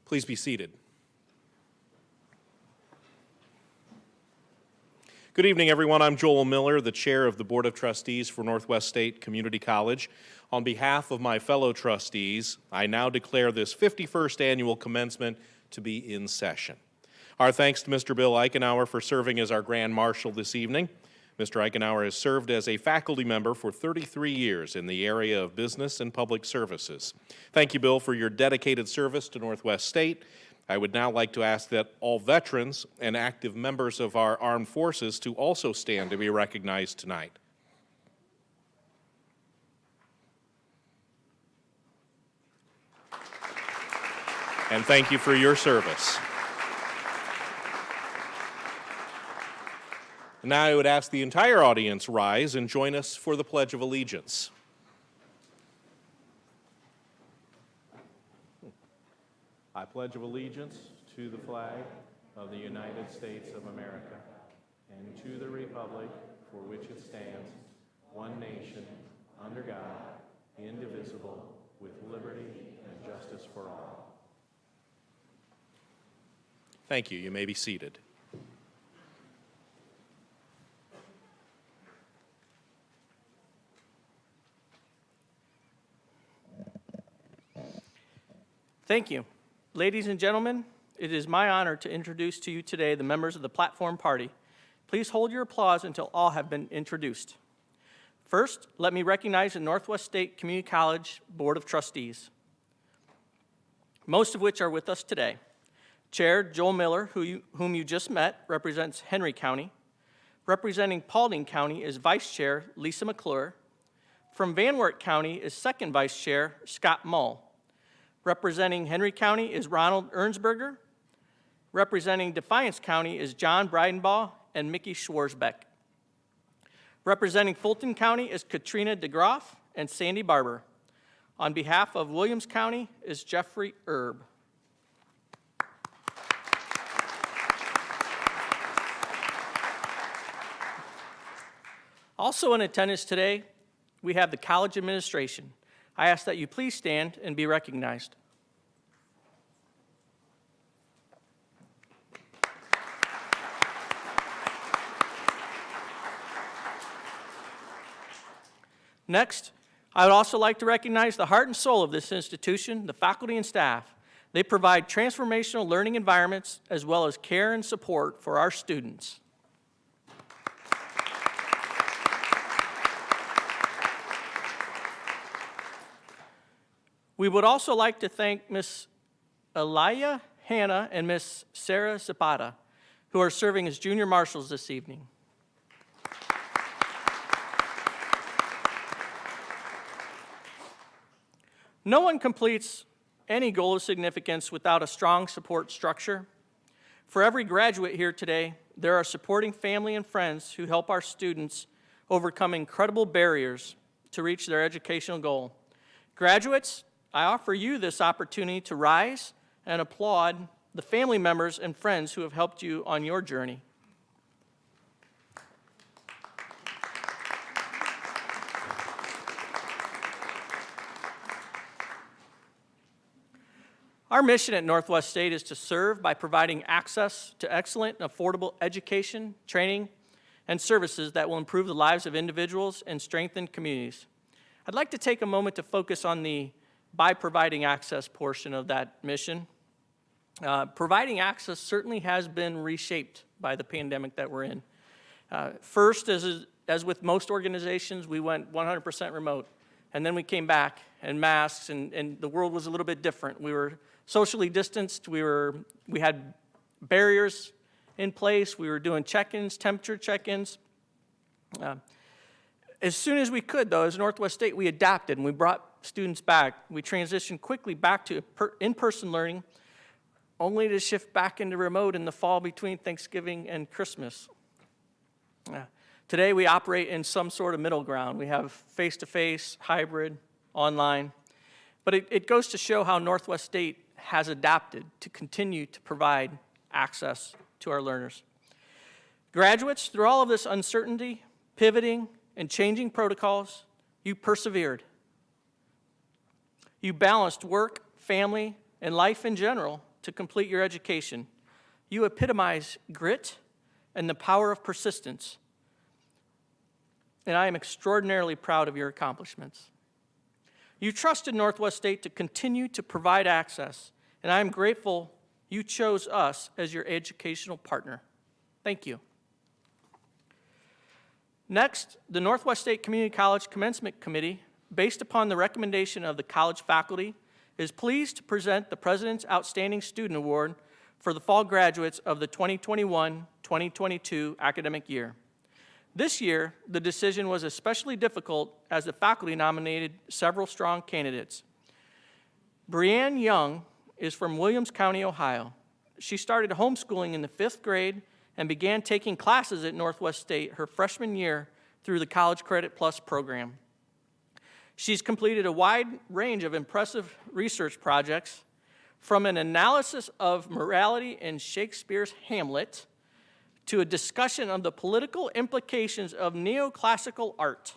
Please be seated. Good evening, everyone. I'm Joel Miller, the chair of the Board of Trustees for Northwest State Community College. On behalf of my fellow trustees, I now declare this 51st annual commencement to be in session. Our thanks to Mr. Bill Eichenauer for serving as our Grand Marshal this evening. Mr. Eichenauer has served as a faculty member for 33 years in the area of business and public services. Thank you, Bill, for your dedicated service to Northwest State. I would now like to ask that all veterans and active members of our armed forces to also stand to be recognized tonight. And thank you for your service. Now I would ask the entire audience rise and join us for the Pledge of Allegiance. I pledge allegiance to the flag of the United States of America and to the republic for which it stands, one nation, under God, indivisible, with liberty and justice for all. Thank you. You may be seated. Thank you. Ladies and gentlemen, it is my honor to introduce to you today the members of the Platform Party. Please hold your applause until all have been introduced. First, let me recognize the Northwest State Community College Board of Trustees, most of which are with us today. Chair Joel Miller, whom you just met, represents Henry County. Representing Paulding County is Vice Chair Lisa McClellan. From Van Wert County is Second Vice Chair Scott Mull. Representing Henry County is Ronald Ernsberger. Representing Defiance County is John Breidenbaugh and Mickey Schwarzbeck. Representing Fulton County is Katrina DeGroff and Sandy Barber. On behalf of Williams County is Jeffrey Erb. Also in attendance today, we have the college administration. I ask that you please stand and be recognized. Next, I would also like to recognize the heart and soul of this institution, the faculty and staff. They provide transformational learning environments as well as care and support for our students. We would also like to thank Ms. Elia Hanna and Ms. Sarah Zapata, who are serving as junior marshals this evening. No one completes any goal of significance without a strong support structure. For every graduate here today, there are supporting family and friends who help our students overcome incredible barriers to reach their educational goal. Graduates, I offer you this opportunity to rise and applaud the family members and friends who have helped you on your journey. Our mission at Northwest State is to serve by providing access to excellent and affordable education, training, and services that will improve the lives of individuals and strengthen communities. I'd like to take a moment to focus on the by providing access portion of that mission. Providing access certainly has been reshaped by the pandemic that we're in. First, as with most organizations, we went 100% remote, and then we came back, and masks, and the world was a little bit different. We were socially distanced, we had barriers in place, we were doing check-ins, temperature check-ins. As soon as we could, though, as Northwest State, we adapted and we brought students back. We transitioned quickly back to in-person learning, only to shift back into remote in the fall between Thanksgiving and Christmas. Today, we operate in some sort of middle ground. We have face-to-face, hybrid, online. But it goes to show how Northwest State has adapted to continue to provide access to our learners. Graduates, through all of this uncertainty, pivoting, and changing protocols, you persevered. You balanced work, family, and life in general to complete your education. You epitomize grit and the power of persistence, and I am extraordinarily proud of your accomplishments. You trusted Northwest State to continue to provide access, and I am grateful you chose us as your educational partner. Thank you. Next, the Northwest State Community College Commencement Committee, based upon the recommendation of the college faculty, is pleased to present the President's Outstanding Student Award for the fall graduates of the 2021-2022 academic year. This year, the decision was especially difficult as the faculty nominated several strong candidates. Brianne Young is from Williams County, Ohio. She started homeschooling in the 5th grade and began taking classes at Northwest State her freshman year through the College Credit Plus program. She's completed a wide range of impressive research projects, from an analysis of morality in Shakespeare's Hamlet to a discussion of the political implications of neoclassical art.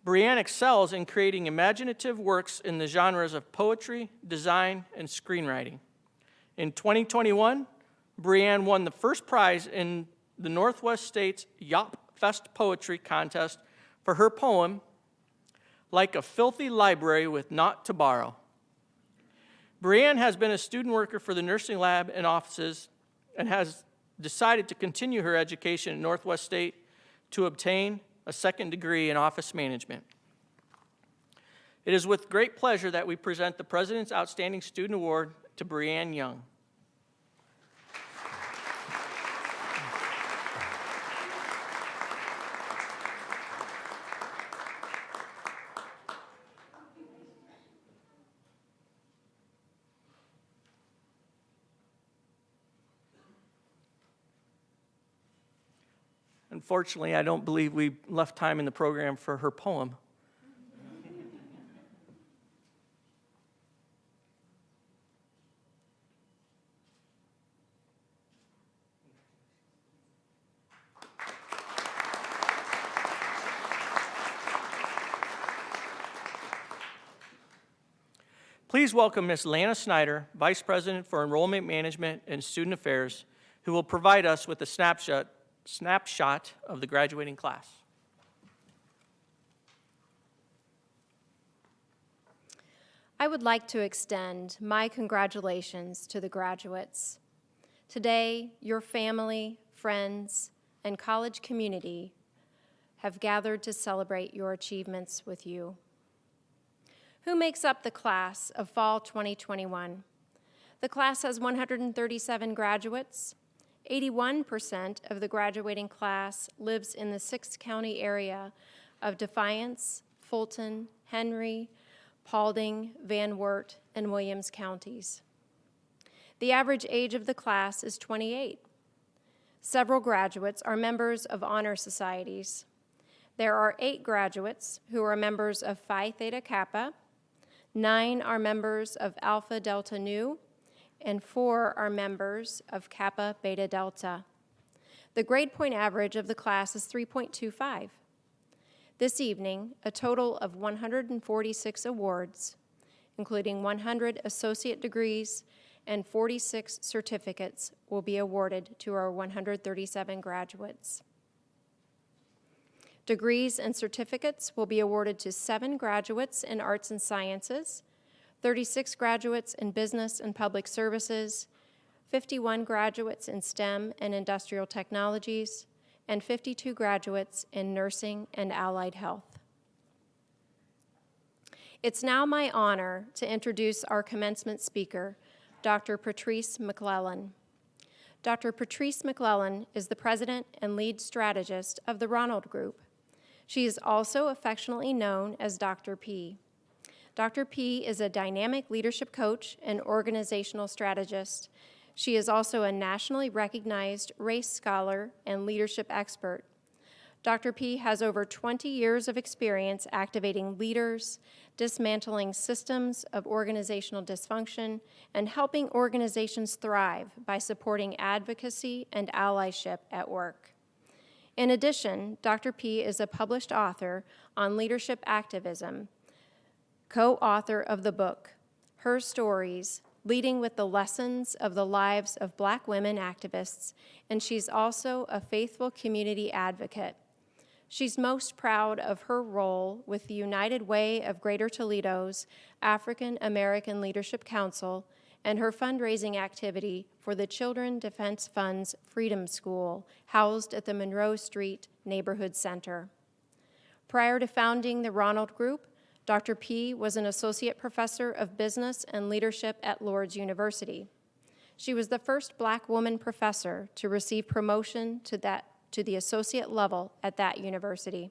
Brianne excels in creating imaginative works in the genres of poetry, design, and screenwriting. In 2021, Brianne won the first prize in the Northwest State's Yop Fest Poetry Contest for her poem, Like a Filthy Library with Naught to Borrow. Brianne has been a student worker for the nursing lab and offices and has decided to continue her education at Northwest State to obtain a second degree in office management. It is with great pleasure that we present the President's Outstanding Student Award to Brianne Young. Unfortunately, I don't believe we left time in the program for her poem. Please welcome Ms. Lana Snyder, Vice President for Enrollment Management and Student Affairs, who will provide us with a snapshot of the graduating class. I would like to extend my congratulations to the graduates. Today, your family, friends, and college community have gathered to celebrate your achievements with you. Who makes up the class of fall 2021? The class has 137 graduates. 81% of the graduating class lives in the 6-county area of Defiance, Fulton, Henry, Paulding, Van Wert, and Williams counties. The average age of the class is 28. Several graduates are members of honor societies. There are 8 graduates who are members of Phi Theta Kappa, 9 are members of Alpha Delta Nu, and 4 are members of Kappa Beta Delta. The grade point average of the class is 3.25. This evening, a total of 146 awards, including 100 associate degrees and 46 certificates, will be awarded to our 137 graduates. Degrees and certificates will be awarded to 7 graduates in arts and sciences, 36 graduates in business and public services, 51 graduates in STEM and industrial technologies, and 52 graduates in nursing and allied health. It's now my honor to introduce our commencement speaker, Dr. Patrice Mcclellan. Dr. Patrice Mcclellan is the president and lead strategist of the Ronald Group. She is also affectionately known as Dr. P. Dr. P is a dynamic leadership coach and organizational strategist. She is also a nationally recognized race scholar and leadership expert. Dr. P has over 20 years of experience activating leaders, dismantling systems of organizational dysfunction, and helping organizations thrive by supporting advocacy and allyship at work. In addition, Dr. P is a published author on leadership activism, co-author of the book, Her Stories, leading with the lessons of the lives of Black women activists, and she's also a faithful community advocate. She's most proud of her role with the United Way of Greater Toledo's African American Leadership Council and her fundraising activity for the Children Defense Fund's Freedom School, housed at the Monroe Street Neighborhood Center. Prior to founding the Ronald Group, Dr. P. was an associate professor of business and leadership at Lourdes University. She was the first Black woman professor to receive promotion to the associate level at that university.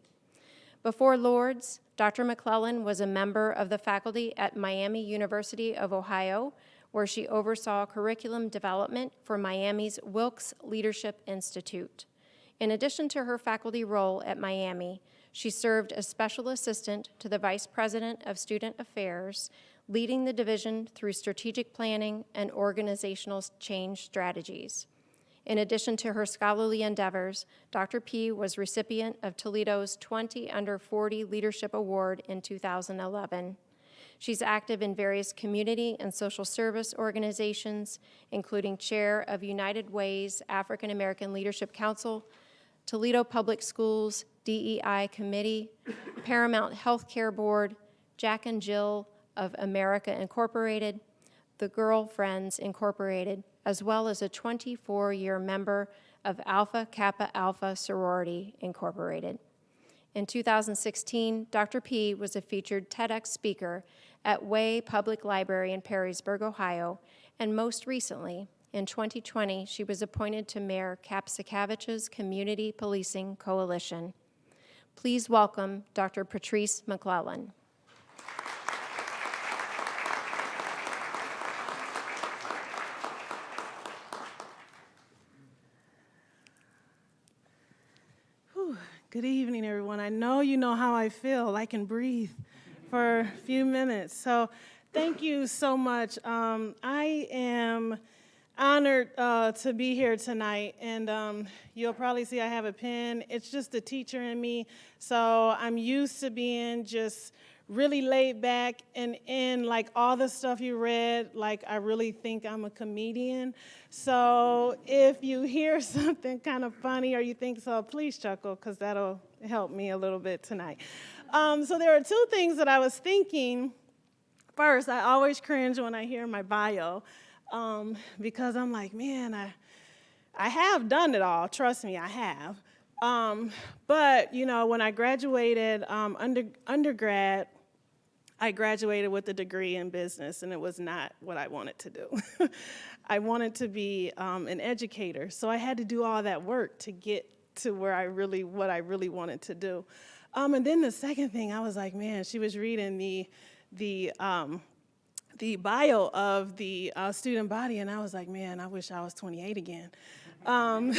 Before Lourdes, Dr. Mcclellan was a member of the faculty at Miami University of Ohio, where she oversaw curriculum development for Miami's Wilkes Leadership Institute. In addition to her faculty role at Miami, she served as special assistant to the Vice President of Student Affairs, leading the division through strategic planning and organizational change strategies. In addition to her scholarly endeavors, Dr. P. was recipient of Toledo's 20 Under 40 Leadership Award in 2011. She's active in various community and social service organizations, including chair of United Way's African American Leadership Council, Toledo Public Schools DEI Committee, Paramount Healthcare Board, Jack and Jill of America Incorporated, the Girlfriends Incorporated, as well as a 24-year member of Alpha Kappa Alpha Sorority Incorporated. In 2016, Dr. P. was a featured TEDx speaker at Way Public Library in Perrysburg, Ohio, and most recently, in 2020, she was appointed to Mayor Kapsikavich's Community Policing Coalition. Please welcome Dr. Patrice Mcclellan. Good evening, everyone. I know you know how I feel. I can breathe for a few minutes. So thank you so much. I am honored to be here tonight, and you'll probably see I have a pen. It's just the teacher in me, so I'm used to being just really laid back and in like all the stuff you read, like I really think I'm a comedian. So if you hear something kind of funny or you think so, please chuckle, because that'll help me a little bit tonight. So there are two things that I was thinking. First, I always cringe when I hear my bio, because I'm like, man, I have done it all. Trust me, I have. But, you know, when I graduated undergrad, I graduated with a degree in business, and it was not what I wanted to do. I wanted to be an educator, so I had to do all that work to get to what I really wanted to do. And then the second thing, I was like, man, she was reading the bio of the student body, and I was like, man, I wish I was 28 again. And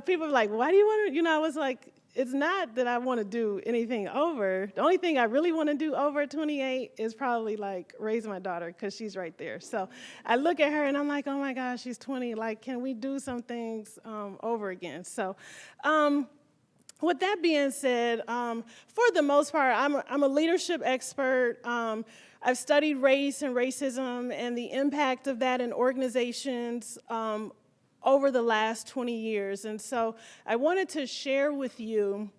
people were like, why do you want to, I was like, it's not that I want to do anything over. The only thing I really want to do over 28 is probably like raise my daughter, because she's right there. So I look at her and I'm like, oh my gosh, she's 20. Like, can we do some things over again? So with that being said, for the most part, I'm a leadership expert. I've studied race and racism and the impact of that in organizations over the last 20 years. And so I wanted to share with you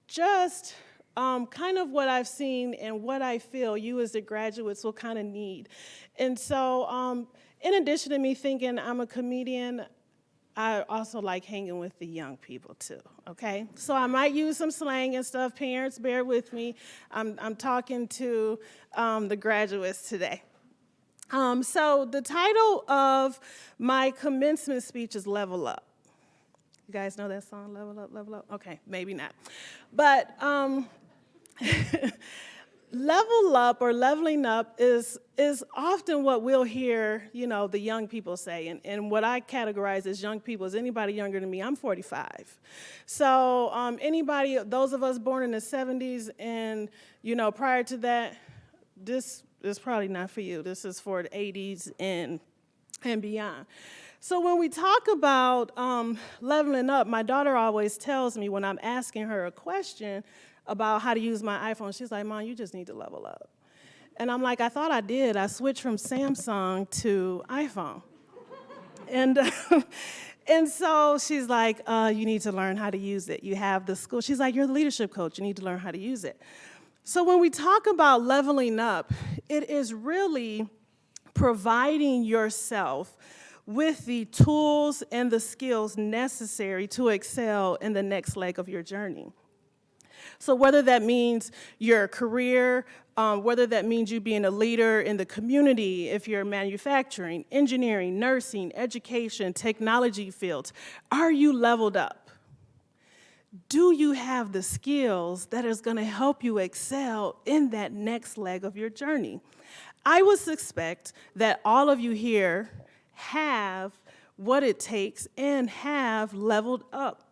just kind of what I've seen and what I feel you as the graduates will kind of need. And so in addition to me thinking I'm a comedian, I also like hanging with the young people too, okay? So I might use some slang and stuff. Parents, bear with me. I'm talking to the graduates today. So the title of my commencement speech is Level Up. You guys know that song, Level Up, Level Up? Okay, maybe not. But level up or leveling up is often what we'll hear, the young people say. And what I categorize as young people is anybody younger than me. I'm 45. So anybody, those of us born in the 70s and, prior to that, this is probably not for you. This is for the 80s and beyond. So when we talk about leveling up, my daughter always tells me when I'm asking her a question about how to use my iPhone, she's like, Mom, you just need to level up. And I'm like, I thought I did. I switched from Samsung to iPhone. And, and so she's like, you need to learn how to use it. You have the school. She's like, you're the leadership coach. You need to learn how to use it. So when we talk about leveling up, it is really providing yourself with the tools and the skills necessary to excel in the next leg of your journey. So whether that means your career, whether that means you being a leader in the community, if you're manufacturing, engineering, nursing, education, technology fields, are you leveled up? Do you have the skills that is going to help you excel in that next leg of your journey? I would suspect that all of you here have what it takes and have leveled up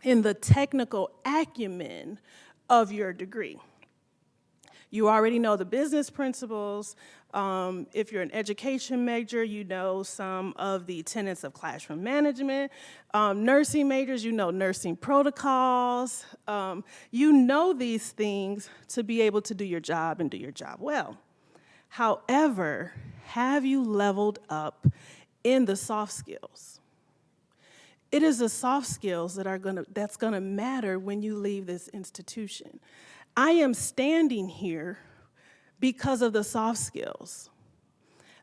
in the technical acumen of your degree. You already know the business principles. If you're an education major, you know some of the tenets of classroom management. Nursing majors, you know nursing protocols. You know these things to be able to do your job and do your job well. However, have you leveled up in the soft skills? It is the soft skills that's gonna matter when you leave this institution. I am standing here because of the soft skills.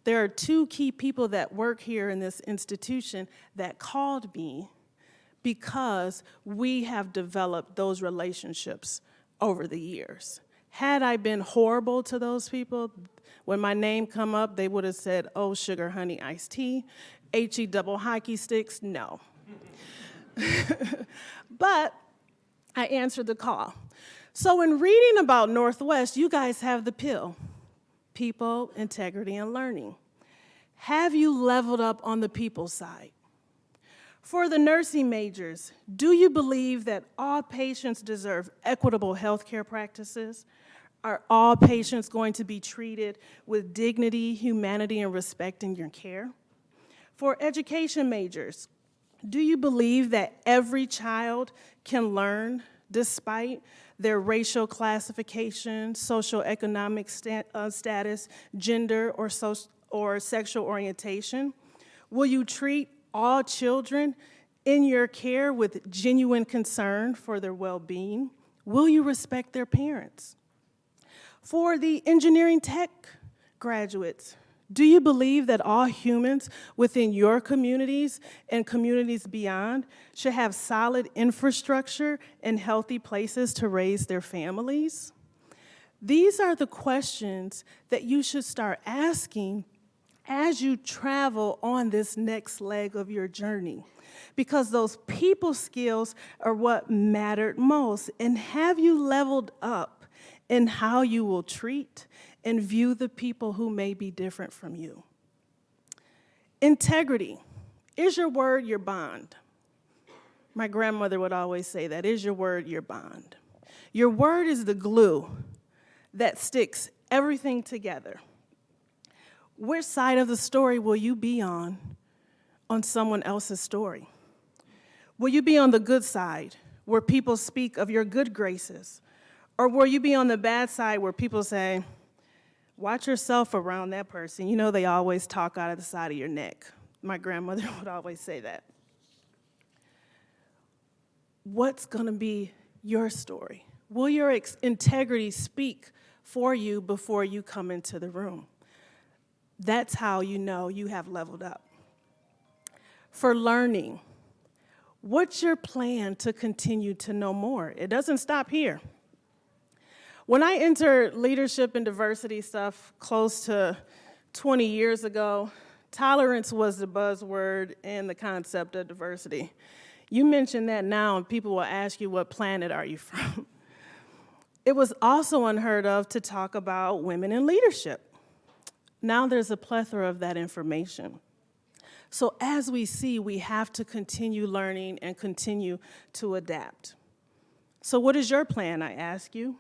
There are two key people that work here in this institution that called me because we have developed those relationships over the years. Had I been horrible to those people, when my name come up, they would have said, oh, sugar, honey, iced tea, HE double hockey sticks, no. But I answered the call. So in reading about Northwest, you guys have the pill, people, integrity, and learning. Have you leveled up on the people side? For the nursing majors, do you believe that all patients deserve equitable healthcare practices? Are all patients going to be treated with dignity, humanity, and respect in your care? For education majors, do you believe that every child can learn despite their racial classification, socioeconomic status, gender, or sexual orientation? Will you treat all children in your care with genuine concern for their well-being? Will you respect their parents? For the engineering tech graduates, do you believe that all humans within your communities and communities beyond should have solid infrastructure and healthy places to raise their families? These are the questions that you should start asking as you travel on this next leg of your journey, because those people skills are what mattered most. And have you leveled up in how you will treat and view the people who may be different from you? Integrity. Is your word your bond? My grandmother would always say that. Is your word your bond? Your word is the glue that sticks everything together. Which side of the story will you be on someone else's story? Will you be on the good side, where people speak of your good graces? Or will you be on the bad side, where people say, watch yourself around that person. You know they always talk out of the side of your neck. My grandmother would always say that. What's going to be your story? Will your integrity speak for you before you come into the room? That's how you know you have leveled up. For learning, what's your plan to continue to know more? It doesn't stop here. When I entered leadership and diversity stuff close to 20 years ago, tolerance was the buzzword and the concept of diversity. You mention that now and people will ask you, what planet are you from? It was also unheard of to talk about women in leadership. Now there's a plethora of that information. So as we see, we have to continue learning and continue to adapt. So what is your plan, I ask you?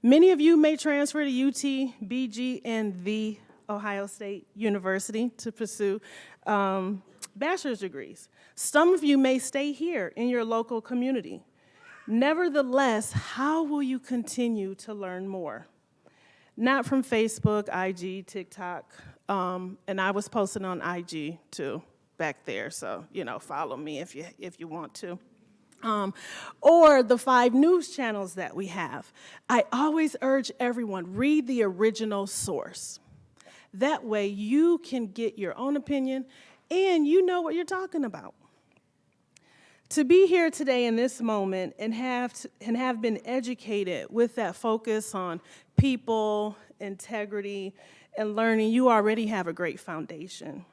Many of you may transfer to UT, BG, and The Ohio State University to pursue bachelor's degrees. Some of you may stay here in your local community. Nevertheless, how will you continue to learn more? not from Facebook, IG, TikTok, and I was posting on IG too back there, so, follow me if you want to. Or the 5 news channels that we have. I always urge everyone, read the original source. That way you can get your own opinion and you know what you're talking about. To be here today in this moment and have been educated with that focus on people, integrity, and learning, you already have a great foundation.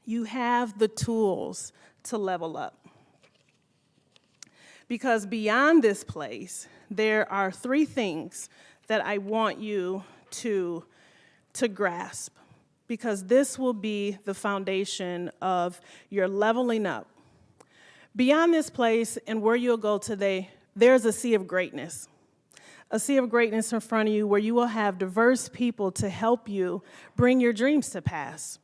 You have the tools to level up. Because beyond this place, there are 3 things that I want you to grasp, because this will be the foundation of your leveling up. Beyond this place and where you'll go today, there's a sea of greatness. A sea of greatness in front of you where you will have diverse people to help you bring your dreams to pass.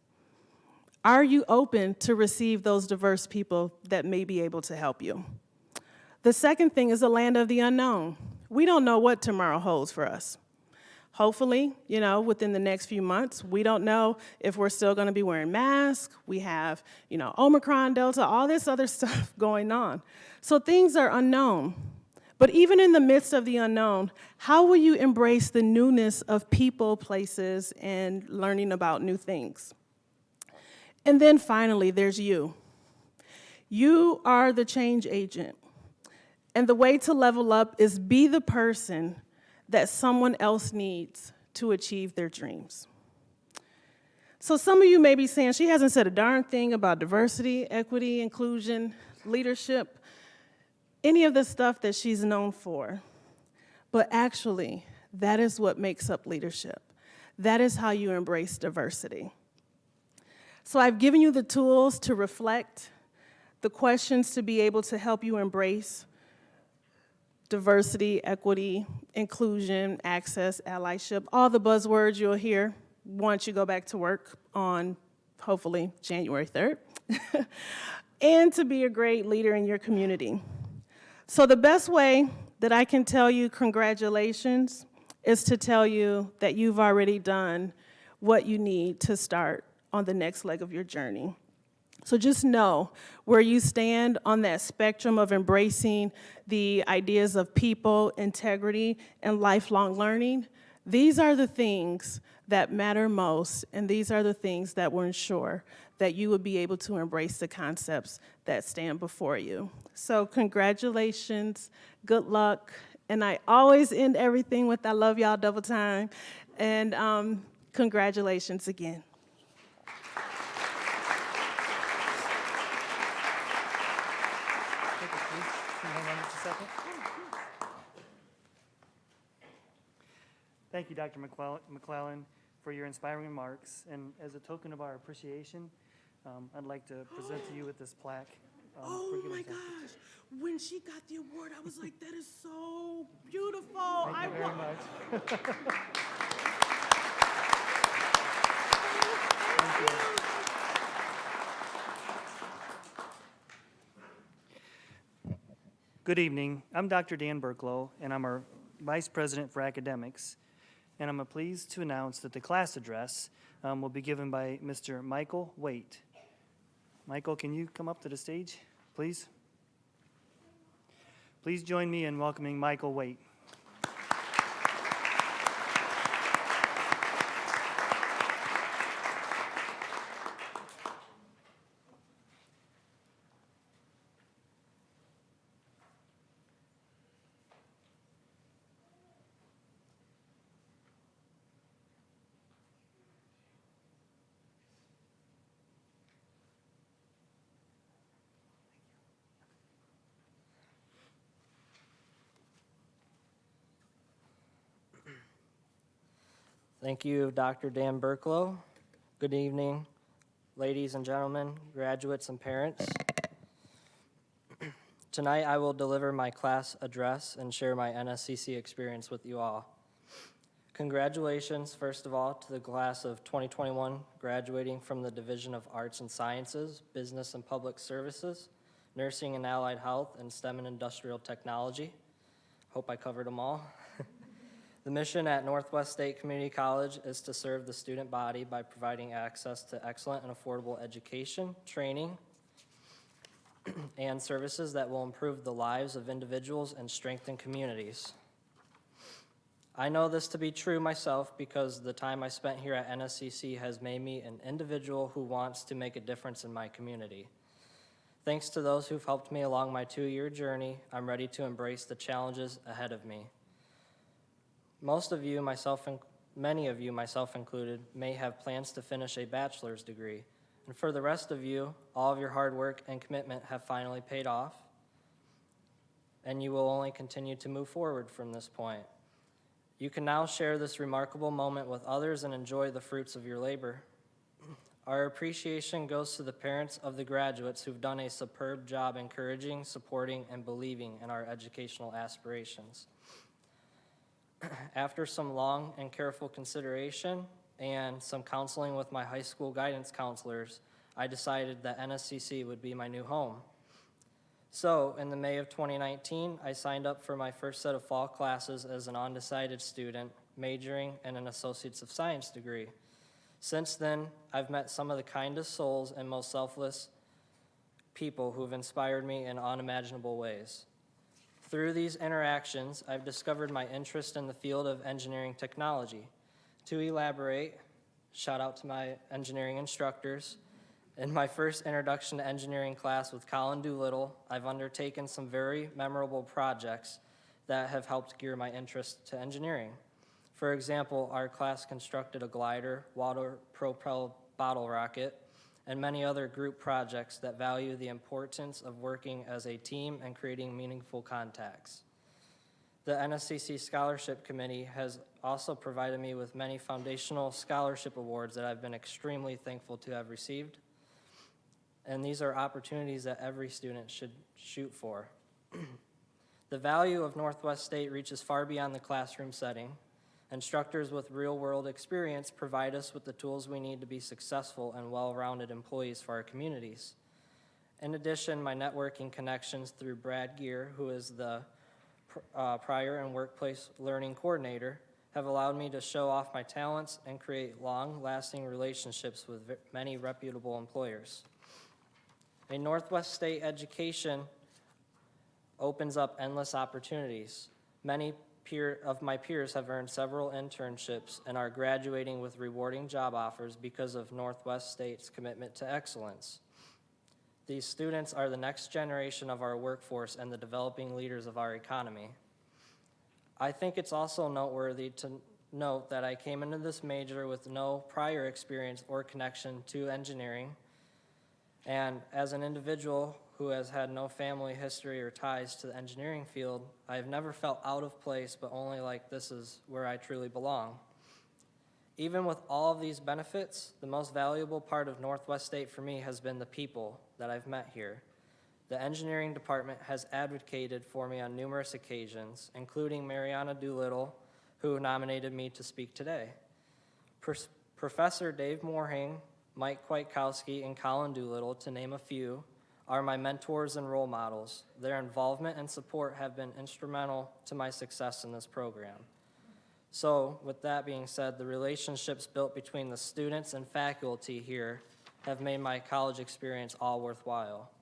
Are you open to receive those diverse people that may be able to help you? The second thing is the land of the unknown. We don't know what tomorrow holds for us. Hopefully, within the next few months, we don't know if we're still going to be wearing masks. We have, Omicron, Delta, all this other stuff going on. So things are unknown. But even in the midst of the unknown, how will you embrace the newness of people, places, and learning about new things? And then finally, there's you. You are the change agent. And the way to level up is be the person that someone else needs to achieve their dreams. So some of you may be saying, she hasn't said a darn thing about diversity, equity, inclusion, leadership, any of the stuff that she's known for. But actually, that is what makes up leadership. That is how you embrace diversity. So I've given you the tools to reflect, the questions to be able to help you embrace diversity, equity, inclusion, access, allyship, all the buzzwords you'll hear once you go back to work on, hopefully, January 3rd, and to be a great leader in your community. So the best way that I can tell you congratulations is to tell you that you've already done what you need to start on the next leg of your journey. So just know where you stand on that spectrum of embracing the ideas of people, integrity, and lifelong learning. These are the things that matter most, and these are the things that will ensure that you will be able to embrace the concepts that stand before you. So congratulations, good luck, and I always end everything with I love y'all double time, and congratulations again. Thank you, Dr. Mcclellan, for your inspiring remarks. And as a token of our appreciation, I'd like to present to you with this plaque. Oh my gosh, when she got the award, I was like, that is so beautiful. Thank you very much. Thank you. Good evening. I'm Dr. Dan Burklow, and I'm our Vice President for Academics. And I'm pleased to announce that the class address will be given by Mr. Michael Waite. Michael, can you come up to the stage, please? Please join me in welcoming Michael Waite. Thank you, Dr. Dan Burklow. Good evening, ladies and gentlemen, graduates and parents. Tonight I will deliver my class address and share my NSCC experience with you all. Congratulations, first of all, to the class of 2021 graduating from the Division of Arts and Sciences, Business and Public Services, Nursing and Allied Health, and STEM and Industrial Technology. Hope I covered them all. The mission at Northwest State Community College is to serve the student body by providing access to excellent and affordable education, training, and services that will improve the lives of individuals and strengthen communities. I know this to be true myself because the time I spent here at NSCC has made me an individual who wants to make a difference in my community. Thanks to those who've helped me along my 2-year journey, I'm ready to embrace the challenges ahead of me. Many of you, myself included, may have plans to finish a bachelor's degree. And for the rest of you, all of your hard work and commitment have finally paid off, and you will only continue to move forward from this point. You can now share this remarkable moment with others and enjoy the fruits of your labor. Our appreciation goes to the parents of the graduates who've done a superb job encouraging, supporting, and believing in our educational aspirations. After some long and careful consideration and some counseling with my high school guidance counselors, I decided that NSCC would be my new home. So, in the May of 2019, I signed up for my first set of fall classes as an undecided student, majoring in an Associates of Science degree. Since then, I've met some of the kindest souls and most selfless people who have inspired me in unimaginable ways. Through these interactions, I've discovered my interest in the field of engineering technology. To elaborate, shout out to my engineering instructors. In my first introduction to engineering class with Colin Doolittle, I've undertaken some very memorable projects that have helped gear my interest to engineering. For example, our class constructed a glider, water-propelled bottle rocket, and many other group projects that value the importance of working as a team and creating meaningful contacts. The NSCC Scholarship Committee has also provided me with many foundational scholarship awards that I've been extremely thankful to have received. And these are opportunities that every student should shoot for. The value of Northwest State reaches far beyond the classroom setting. Instructors with real-world experience provide us with the tools we need to be successful and well-rounded employees for our communities. In addition, my networking connections through Brad Gear, who is the Prior and Workplace Learning Coordinator, have allowed me to show off my talents and create long-lasting relationships with many reputable employers. A Northwest State education opens up endless opportunities. Many of my peers have earned several internships and are graduating with rewarding job offers because of Northwest State's commitment to excellence. These students are the next generation of our workforce and the developing leaders of our economy. I think it's also noteworthy to note that I came into this major with no prior experience or connection to engineering, and as an individual who has had no family history or ties to the engineering field, I have never felt out of place, but only like this is where I truly belong. Even with all of these benefits, the most valuable part of Northwest State for me has been the people that I've met here. The engineering department has advocated for me on numerous occasions, including Mariana Doolittle, who nominated me to speak today. Professor Dave Morhang, Mike Kwiatkowski, and Colin Doolittle, to name a few, are my mentors and role models. Their involvement and support have been instrumental to my success in this program. So, with that being said, the relationships built between the students and faculty here have made my college experience all worthwhile.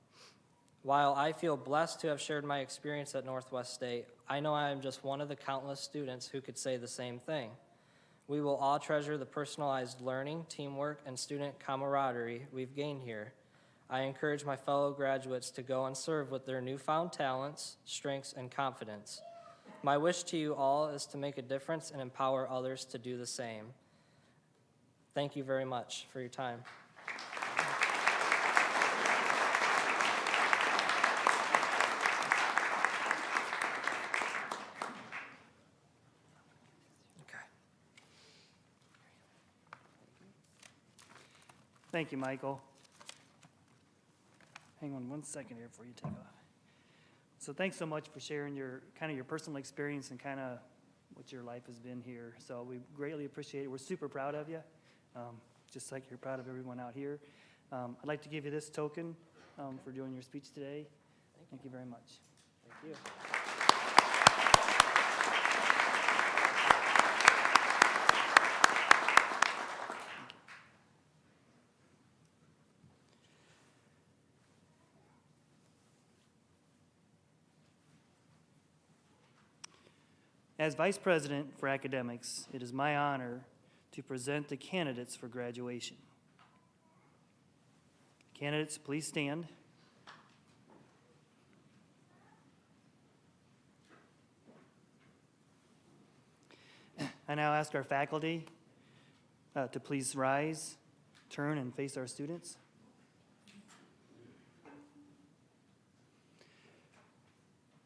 While I feel blessed to have shared my experience at Northwest State, I know I am just one of the countless students who could say the same thing. We will all treasure the personalized learning, teamwork, and student camaraderie we've gained here. I encourage my fellow graduates to go and serve with their newfound talents, strengths, and confidence. My wish to you all is to make a difference and empower others to do the same. Thank you very much for your time. Thank you, Michael. Hang on one second here before you take off. So thanks so much for sharing your personal experience and kind of what your life has been here. So we greatly appreciate it. We're super proud of you, just like you're proud of everyone out here. I'd like to give you this token for doing your speech today. Thank you very much. Thank you. As Vice President for Academics, it is my honor to present the candidates for graduation. Candidates, please stand. I now ask our faculty to please rise, turn, and face our students.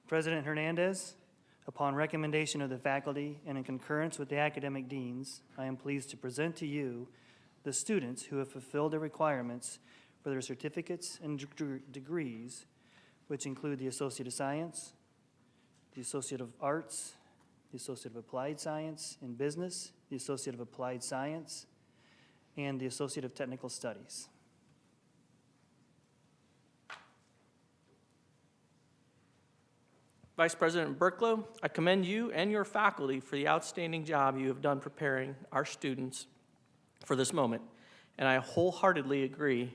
President Hernandez, upon recommendation of the faculty and in concurrence with the academic deans, I am pleased to present to you the students who have fulfilled the requirements for their certificates and degrees, which include the Associate of Science, the Associate of Arts, the Associate of Applied Science in Business, the Associate of Applied Science, and the Associate of Technical Studies. Vice President Berklow, I commend you and your faculty for the outstanding job you have done preparing our students for this moment, and I wholeheartedly agree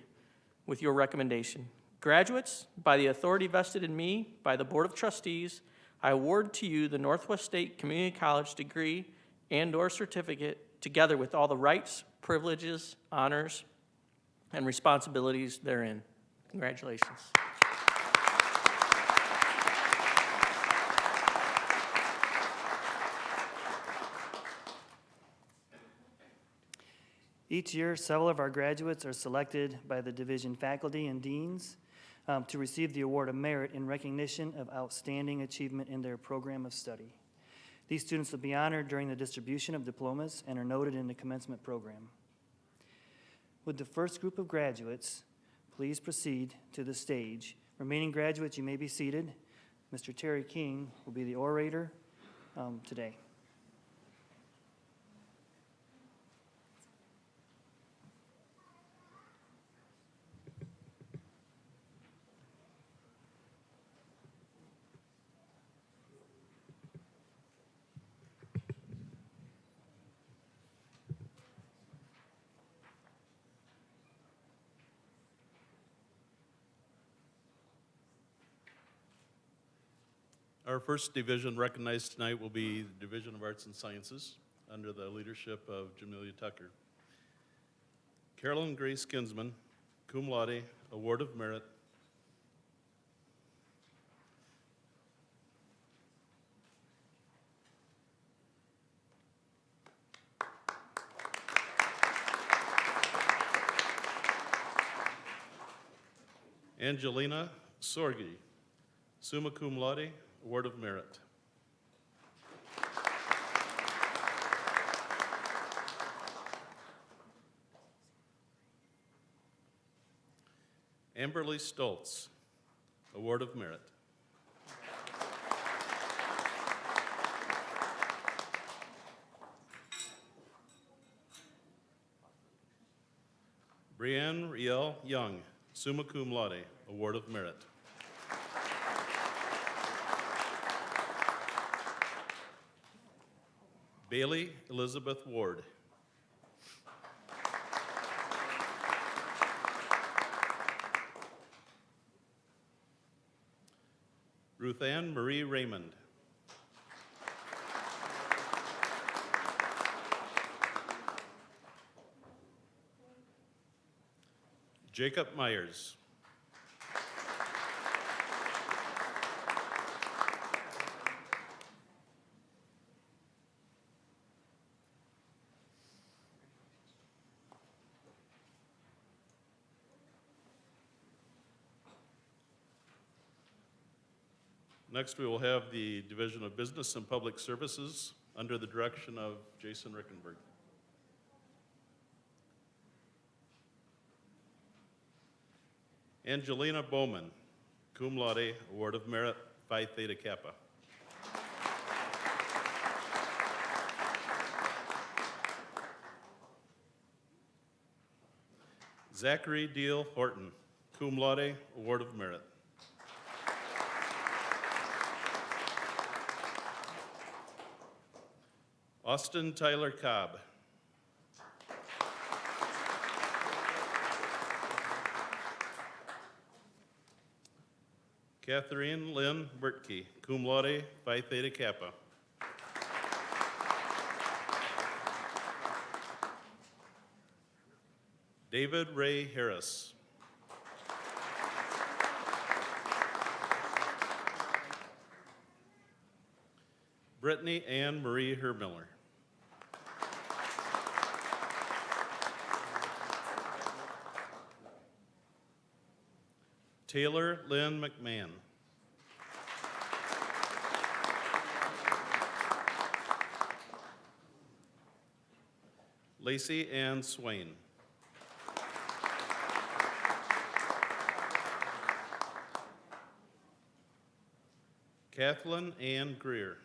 with your recommendation. Graduates, by the authority vested in me by the Board of Trustees, I award to you the Northwest State Community College degree and/or certificate, together with all the rights, privileges, honors, and responsibilities therein. Congratulations. Each year, several of our graduates are selected by the division faculty and deans to receive the Award of Merit in recognition of outstanding achievement in their program of study. These students will be honored during the distribution of diplomas and are noted in the commencement program. Would the first group of graduates please proceed to the stage? Remaining graduates, you may be seated. Mr. Terry King will be the orator today. Our first division recognized tonight will be the Division of Arts and Sciences under the leadership of Jamelia Tucker. Carolyn Grace Kinsman, cum laude, Award of Merit. Angelina Sorgi, summa cum laude, Award of Merit. Amberly Stoltz, Award of Merit. Brianne Riel Young, summa cum laude, Award of Merit. Bailey Elizabeth Ward. Ruth Ann Marie Raymond. Jacob Myers. Next, we will have the Division of Business and Public Services under the direction of Jason Rickenberg. Angelina Bowman, cum laude, Award of Merit, Phi Theta Kappa. Zachary Deal Horton, cum laude, Award of Merit. Austin Tyler Cobb. Catherine Lynn Bertke, cum laude, Phi Theta Kappa. David Ray Harris. Brittany Ann Marie Hermiller. Taylor Lynn McMahon. Lacey Ann Swain. Kathleen Ann Greer.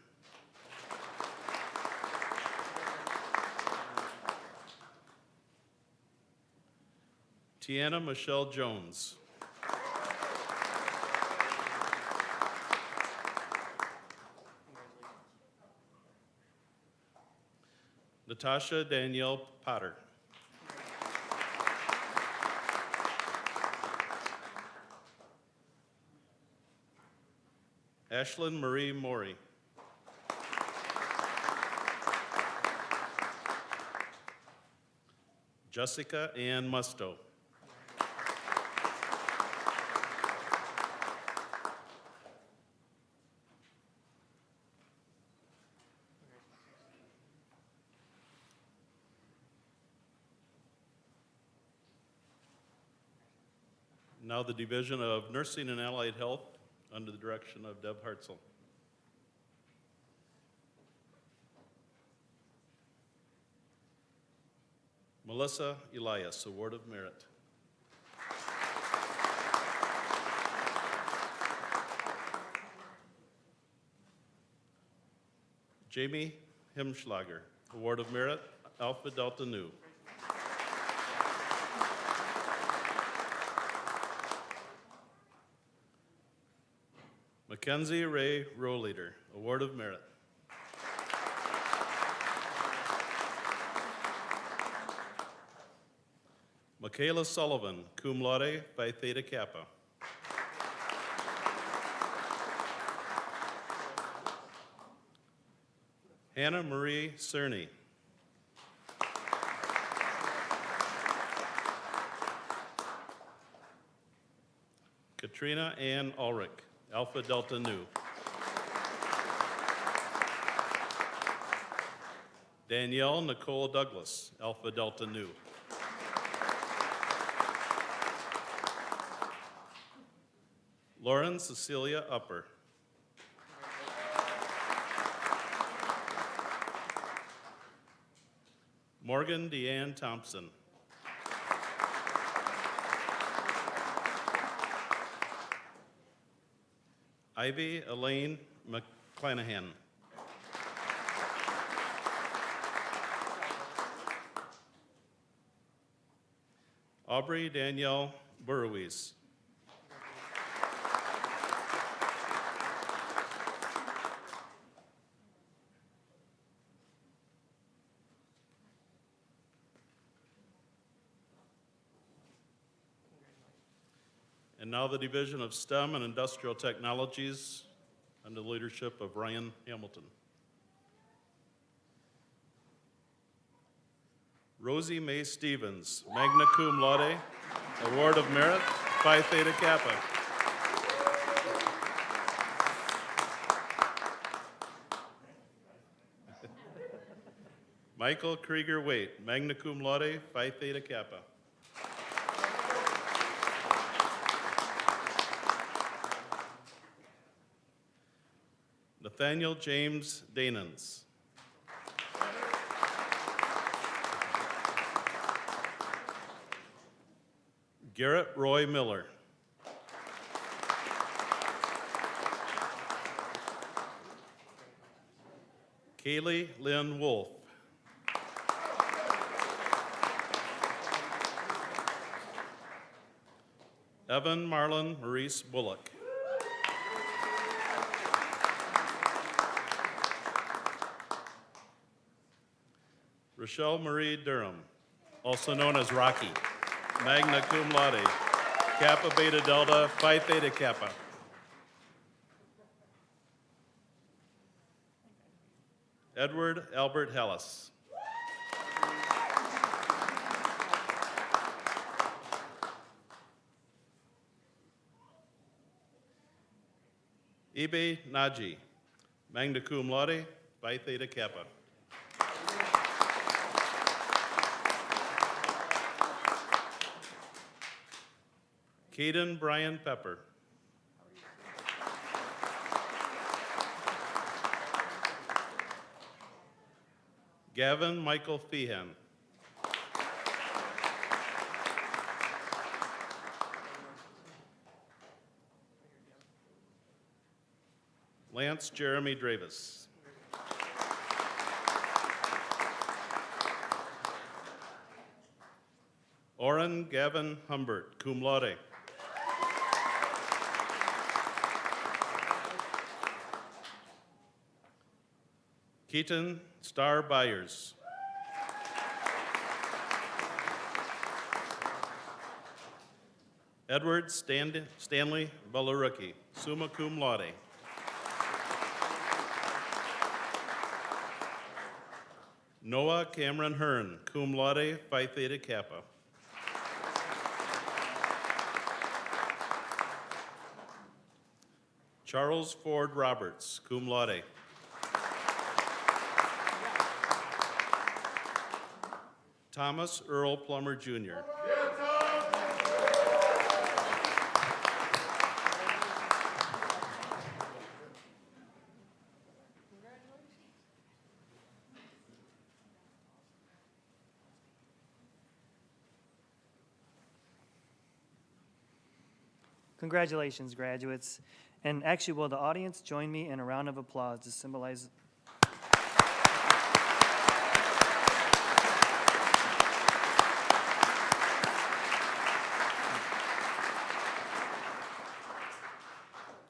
Tiana Michelle Jones. Natasha Danielle Potter. Ashlyn Marie Morey. Jessica Ann Musto. Now the Division of Nursing and Allied Health under the direction of Deb Hartzell. Melissa Elias, Award of Merit. Jamie Himschlager, Award of Merit, Alpha Delta Nu. Mackenzie Ray Roleader, Award of Merit. Michaela Sullivan, cum laude, Phi Theta Kappa. Hannah Marie Cerny. Katrina Ann Ulrich, Alpha Delta Nu. Danielle Nicole Douglas, Alpha Delta Nu. Lauren Cecilia Upper. Morgan Deanne Thompson. Ivy Elaine McClanahan. Aubrey Danielle Burruiz. And now the Division of STEM and Industrial Technologies under the leadership of Ryan Hamilton. Rosie Mae Stevens, magna cum laude, Award of Merit, Phi Theta Kappa. Michael Krieger Waite, magna cum laude, Phi Theta Kappa. Nathaniel James Danans. Garrett Roy Miller. Kaylee Lynn Wolf. Evan Marlon Maurice Bullock. Rochelle Marie Durham, also known as Rocky, magna cum laude, Kappa Beta Delta, Phi Theta Kappa. Edward Albert Hellis. Ibe Naji, magna cum laude, Phi Theta Kappa. Caden Brian Pepper. Gavin Michael Feehan. Lance Jeremy Dravis. Oren Gavin Humbert, cum laude. Keaton Star Byers. Edward Stanley Balaruki, summa cum laude. Noah Cameron Hearn, cum laude, Phi Theta Kappa. Charles Ford Roberts, cum laude. Thomas Earl Plummer, Jr. Congratulations, graduates. And actually, will the audience join me in a round of applause to symbolize?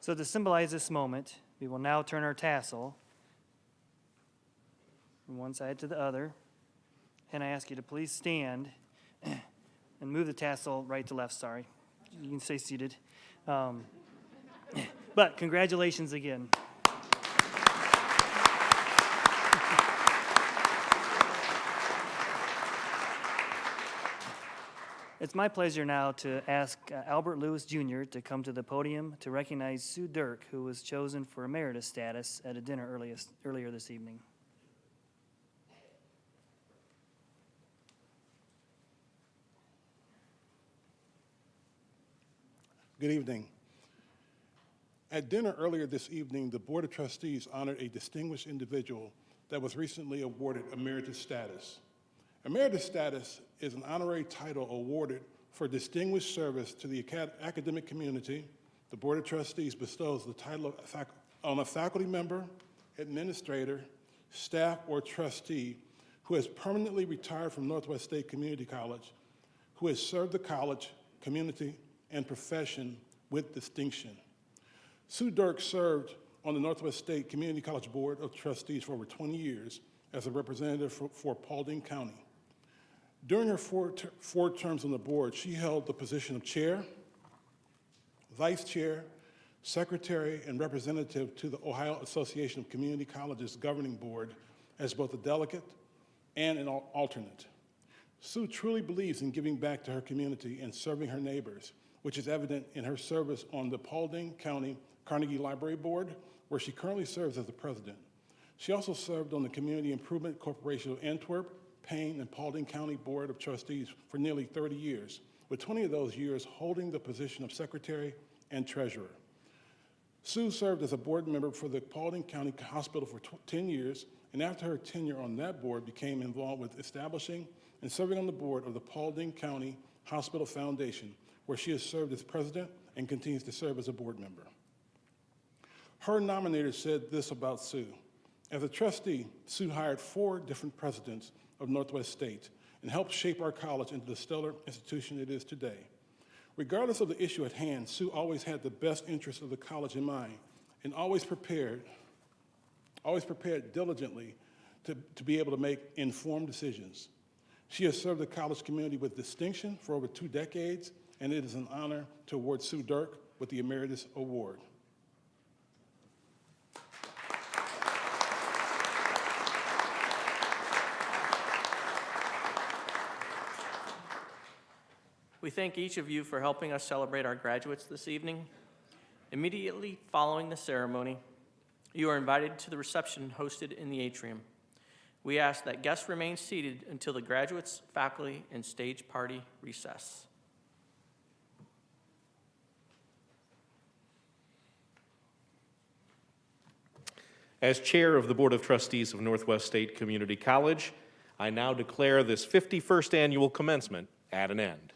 So to symbolize this moment, we will now turn our tassel from one side to the other. And I ask you to please stand and move the tassel right to left, sorry. You can stay seated. But congratulations again. It's my pleasure now to ask Albert Lewis Jr. to come to the podium to recognize Sue Dirk, who was chosen for emeritus status at a dinner earlier this evening. Good evening. At dinner earlier this evening, the Board of Trustees honored a distinguished individual that was recently awarded emeritus status. Emeritus status is an honorary title awarded for distinguished service to the academic community. The Board of Trustees bestows the title on a faculty member, administrator, staff, or trustee who has permanently retired from Northwest State Community College, who has served the college, community, and profession with distinction. Sue Dirk served on the Northwest State Community College Board of Trustees for over 20 years as a representative for Paulding County. During her four terms on the board, she held the position of chair, vice chair, secretary, and representative to the Ohio Association of Community Colleges Governing Board as both a delegate and an alternate. Sue truly believes in giving back to her community and serving her neighbors, which is evident in her service on the Paulding County Carnegie Library Board, where she currently serves as the president. She also served on the Community Improvement Corporation of Antwerp, Payne, and Paulding County Board of Trustees for nearly 30 years, with 20 of those years holding the position of secretary and treasurer. Sue served as a board member for the Paulding County Hospital for 10 years, and after her tenure on that board, became involved with establishing and serving on the board of the Paulding County Hospital Foundation, where she has served as president and continues to serve as a board member. Her nominator said this about Sue. As a trustee, Sue hired 4 different presidents of Northwest State and helped shape our college into the stellar institution it is today. Regardless of the issue at hand, Sue always had the best interests of the college in mind and always prepared diligently to be able to make informed decisions. She has served the college community with distinction for over 2 decades, and it is an honor to award Sue Dirk with the Emeritus Award. We thank each of you for helping us celebrate our graduates this evening. Immediately following the ceremony, you are invited to the reception hosted in the atrium. We ask that guests remain seated until the graduates, faculty, and stage party recess. As chair of the Board of Trustees of Northwest State Community College, I now declare this 51st annual commencement at an end.